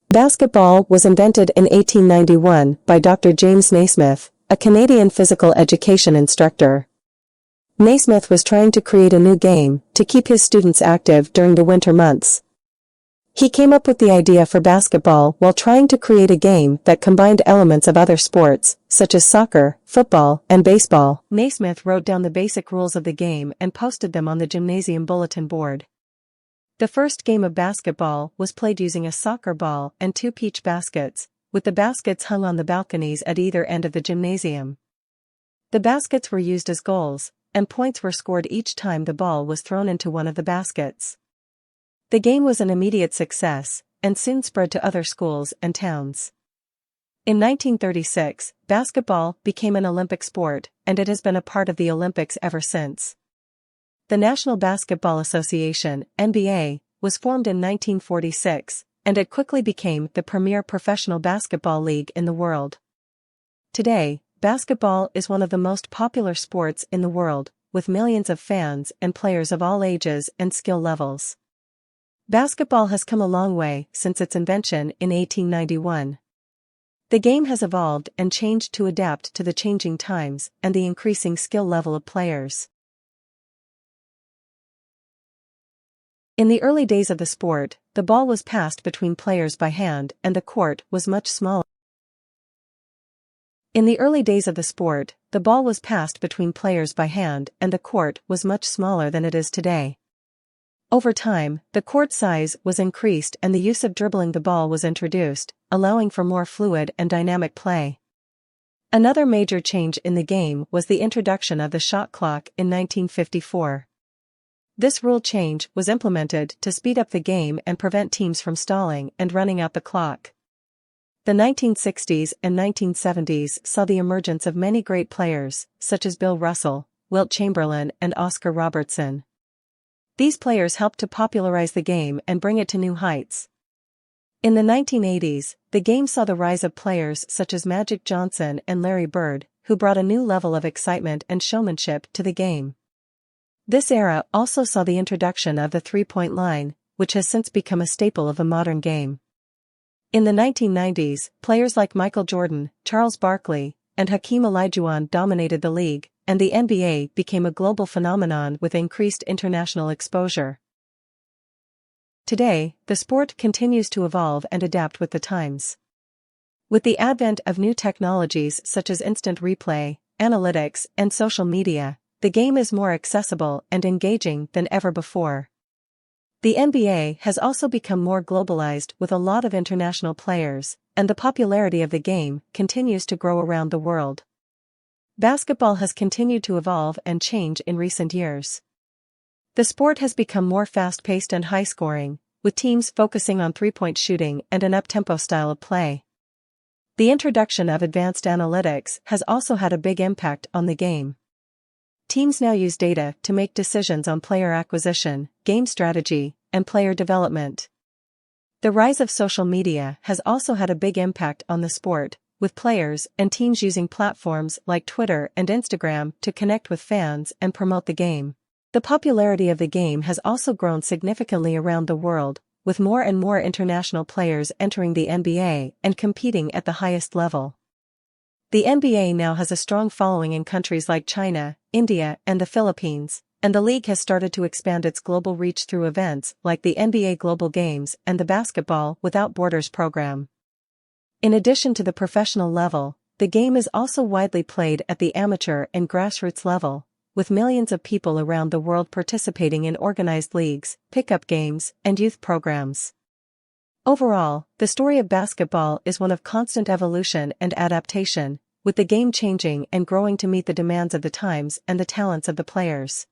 Basketball was invented in 1891 by Dr. James Naismith, a Canadian physical education instructor. Naismith was trying to create a new game to keep his students active during the winter months. He came up with the idea for basketball while trying to create a game that combined elements of other sports, such as soccer, football, and baseball. Naismith wrote down the basic rules of the game and posted them on the gymnasium bulletin board. The first game of basketball was played using a soccer ball and 2 peach baskets, with the baskets hung on the balconies at either end of the gymnasium. The baskets were used as goals, and points were scored each time the ball was thrown into one of the baskets. The game was an immediate success, and soon spread to other schools and towns. In 1936, basketball became an Olympic sport, and it has been a part of the Olympics ever since. The National Basketball Association, NBA, was formed in 1946, and it quickly became the premier professional basketball league in the world. Today, basketball is one of the most popular sports in the world, with millions of fans and players of all ages and skill levels. Basketball has come a long way since its invention in 1891. The game has evolved and changed to adapt to the changing times and the increasing skill level of players. In the early days of the sport, the ball was passed between players by hand and the court was much smaller. In the early days of the sport, the ball was passed between players by hand and the court was much smaller than it is today. Over time, the court size was increased and the use of dribbling the ball was introduced, allowing for more fluid and dynamic play. Another major change in the game was the introduction of the shot clock in 1954. This rule change was implemented to speed up the game and prevent teams from stalling and running out the clock. The 1960s and 1970s saw the emergence of many great players, such as Bill Russell, Wilt Chamberlain, and Oscar Robertson. These players helped to popularize the game and bring it to new heights. In the 1980s, the game saw the rise of players such as Magic Johnson and Larry Bird, who brought a new level of excitement and showmanship to the game. This era also saw the introduction of the three-point line, which has since become a staple of the modern game. In the 1990s, players like Michael Jordan, Charles Barkley, and Hakeem Olajuwon dominated the league, and the NBA became a global phenomenon with increased international exposure. Today, the sport continues to evolve and adapt with the times. With the advent of new technologies such as instant replay, analytics, and social media, the game is more accessible and engaging than ever before. The NBA has also become more globalized with a lot of international players, and the popularity of the game continues to grow around the world. Basketball has continued to evolve and change in recent years. The sport has become more fast-paced and high-scoring, with teams focusing on three-point shooting and an up-tempo style of play. The introduction of advanced analytics has also had a big impact on the game. Teams now use data to make decisions on player acquisition, game strategy, and player development. The rise of social media has also had a big impact on the sport, with players and teams using platforms like Twitter and Instagram to connect with fans and promote the game. The popularity of the game has also grown significantly around the world, with more and more international players entering the NBA and competing at the highest level. The NBA now has a strong following in countries like China, India, and the Philippines, and the league has started to expand its global reach through events like the NBA Global Games and the Basketball Without Borders program. In addition to the professional level, the game is also widely played at the amateur and grassroots level, with millions of people around the world participating in organized leagues, pickup games, and youth programs. Overall, the story of basketball is one of constant evolution and adaptation, with the game changing and growing to meet the demands of the times and the talents of the players.